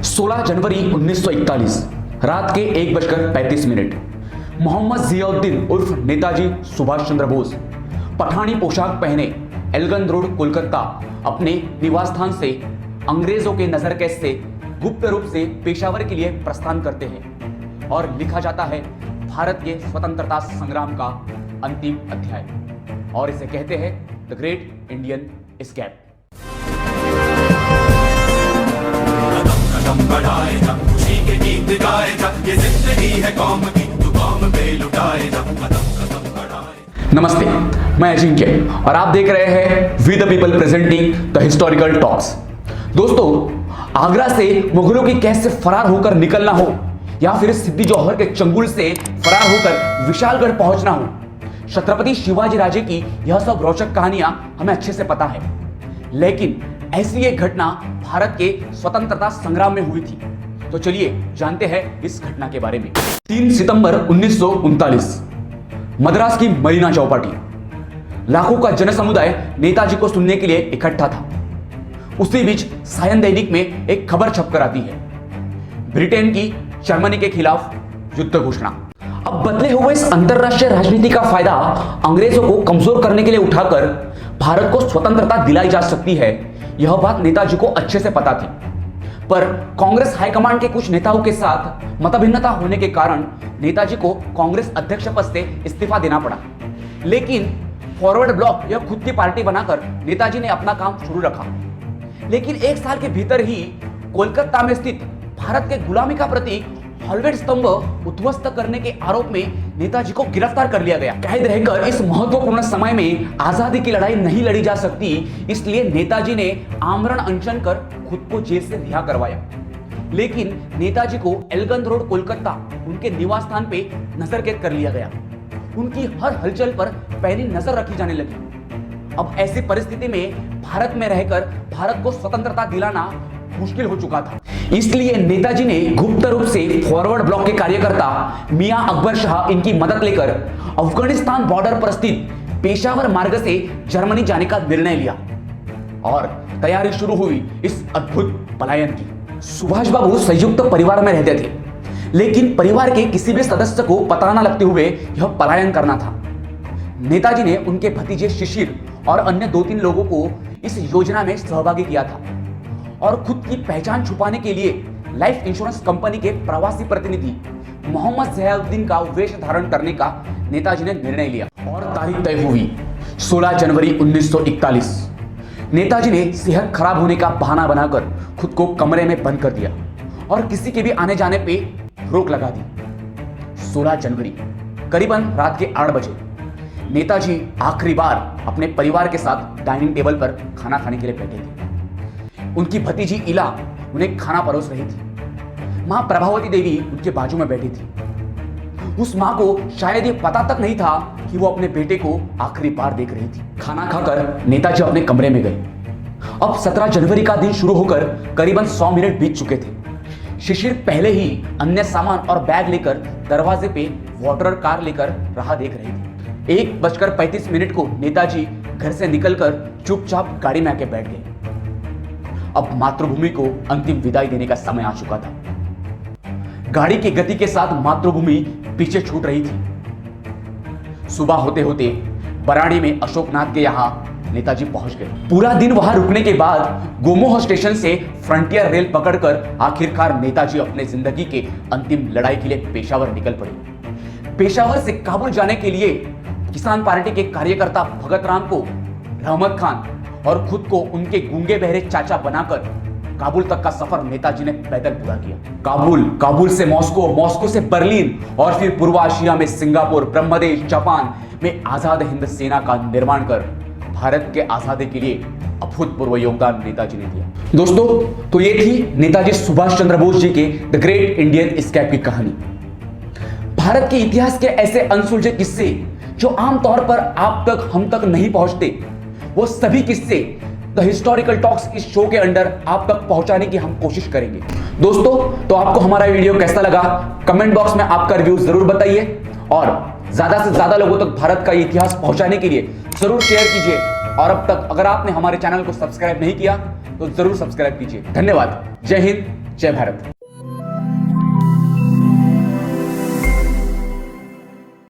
16 जनवरी 1941 रात के 1:35 मोहम्मद जियाउद्दीन उर्फ नेताजी सुभाष चंद्र बोस पठानी पोशाक पहने एल्गन रोड कोलकाता अपने निवास स्थान से अंग्रेजों के नजरकैद से गुप्त रूप से पेशावर के लिए प्रस्थान करते हैं और लिखा जाता है भारत के स्वतंत्रता संग्राम का अंतिम अध्याय, और इसे कहते हैं द ग्रेट इंडियन एस्केप। कदम बढ़ाए जा, खुशी के गीत गाए जा, ये जिंदगी है कौम की, तू कौम पे लुटाए जा, कदम बढ़ाए। नमस्ते, मैं अजिंक्य और आप देख रहे हैं we the people presenting the historical talks. दोस्तों, आगरा से मुगलों की कैद से फरार होकर निकलना हो या फिर सिद्दी जौहर के चंगुल से फरार होकर विशालगढ़ पहुंचना हो, छत्रपति शिवाजी राजे की यह सब रोचक कहानियां हमें अच्छे से पता है। लेकिन ऐसी एक घटना भारत के स्वतंत्रता संग्राम में हुई थी, तो चलिए जानते हैं इस घटना के बारे में। 3 सितंबर 1939 मद्रास की मरीना चौपाटी, लाखों का जनसमुदाय नेताजी को सुनने के लिए इकट्ठा था। उसी बीच सायन दैनिक में एक खबर छपकर आती है, ब्रिटेन की जर्मनी के खिलाफ युद्ध घोषणा। अब बदले हुए इस अंतरराष्ट्रीय राजनीति का फायदा अंग्रेजों को कमजोर करने के लिए उठाकर भारत को स्वतंत्रता दिलाई जा सकती है, यह बात नेताजी को अच्छे से पता थी। पर कांग्रेस हाईकमांड के कुछ नेताओं के साथ मतभिन्नता होने के कारण नेताजी को कांग्रेस अध्यक्ष पद से इस्तीफा देना पड़ा। लेकिन फॉरवर्ड ब्लॉक या खुद की पार्टी बनाकर नेताजी ने अपना काम शुरू रखा। लेकिन एक साल के भीतर ही कोलकाता में स्थित भारत के गुलामी का प्रतीक हॉलवेट स्तंभ उद्ध्वस्त करने के आरोप में नेताजी को गिरफ्तार कर लिया गया। कैद रहकर इस महत्वपूर्ण समय में आजादी की लड़ाई नहीं लड़ी जा सकती, इसलिए नेताजी ने आमरण अनशन कर खुद को जेल से रिहा करवाया। लेकिन नेताजी को एल्गन रोड कोलकाता उनके निवास स्थान पे नजरकैद कर लिया गया। उनकी हर हलचल पर पैनी नजर रखी जाने लगी। अब ऐसी परिस्थिति में भारत में रहकर भारत को स्वतंत्रता दिलाना मुश्किल हो चुका था। इसलिए नेताजी ने गुप्त रूप से फॉरवर्ड ब्लॉक के कार्यकर्ता मियां अकबर शाह इनकी मदद लेकर अफगानिस्तान बॉर्डर पर स्थित पेशावर मार्ग से जर्मनी जाने का निर्णय लिया और तैयारी शुरू हुई इस अद्भुत पलायन की। सुभाष बाबू संयुक्त परिवार में रहते थे, लेकिन परिवार के किसी भी सदस्य को पता न लगते हुए यह पलायन करना था। नेताजी ने उनके भतीजे शिशिर और अन्य 2-3 लोगों को इस योजना में सहभागी किया था और खुद की पहचान छुपाने के लिए लाइफ इंश्योरेंस कंपनी के प्रवासी प्रतिनिधि मोहम्मद जियाउद्दीन का वेश धारण करने का नेताजी ने निर्णय लिया और तारीख तय हुई 16 जनवरी 1941। नेताजी ने सेहत खराब होने का बहाना बनाकर खुद को कमरे में बंद कर दिया और किसी के भी आने जाने पे रोक लगा दी। 16 जनवरी करीबन रात के 8 बजे नेताजी आखिरी बार अपने परिवार के साथ डाइनिंग टेबल पर खाना खाने के लिए बैठे थे। उनकी भतीजी इला उन्हें खाना परोस रही थी। मां प्रभावती देवी उनके बाजू में बैठी थी। उस मां को शायद ये पता तक नहीं था कि वो अपने बेटे को आखिरी बार देख रही थी। खाना खाकर नेताजी अपने कमरे में गए। अब 17 जनवरी का दिन शुरू होकर करीबन 100 मिनट बीत चुके थे। शिशिर पहले ही अन्य सामान और बैग लेकर दरवाजे पे वाटर कार लेकर राह देख रहे थे। 1:35 को नेताजी घर से निकलकर चुपचाप गाड़ी में आके बैठ गए। अब मातृभूमि को अंतिम विदाई देने का समय आ चुका था। गाड़ी की गति के साथ मातृभूमि पीछे छूट रही थी। सुबह होते होते बराड़ी में अशोकनाथ के यहां नेताजी पहुंच गए। पूरा दिन वहां रुकने के बाद गोमोह स्टेशन से फ्रंटियर रेल पकड़कर आखिरकार नेताजी अपने जिंदगी के अंतिम लड़ाई के लिए पेशावर निकल पड़े। पेशावर से काबुल जाने के लिए किसान पार्टी के कार्यकर्ता भगत राम को रहमत खान और खुद को उनके गूंगे बहरे चाचा बनाकर काबुल तक का सफर नेताजी ने पैदल पूरा किया। काबुल से मॉस्को, मॉस्को से बर्लिन और फिर पूर्व एशिया में सिंगापुर, ब्रह्मदेश, जापान में आजाद हिंद सेना का निर्माण कर भारत के आजादी के लिए अभूतपूर्व योगदान नेताजी ने दिया। दोस्तों, तो ये थी नेताजी सुभाष चंद्र बोस जी के द ग्रेट इंडियन एस्केप की कहानी। भारत के इतिहास के ऐसे अनसुलझे किस्से जो आमतौर पर आप तक, हम तक नहीं पहुंचते, वो सभी किस्से द हिस्टोरिकल टॉक्स इस शो के अंडर आप तक पहुंचाने की हम कोशिश करेंगे। दोस्तों, तो आपको हमारा वीडियो कैसा लगा कमेंट बॉक्स में आपका रिव्यू जरूर बताइए और ज्यादा से ज्यादा लोगों तक भारत का इतिहास पहुंचाने के लिए जरूर शेयर कीजिए। और अब तक अगर आपने हमारे चैनल को सब्सक्राइब नहीं किया तो जरूर सब्सक्राइब कीजिए। धन्यवाद। जय हिंद, जय भारत।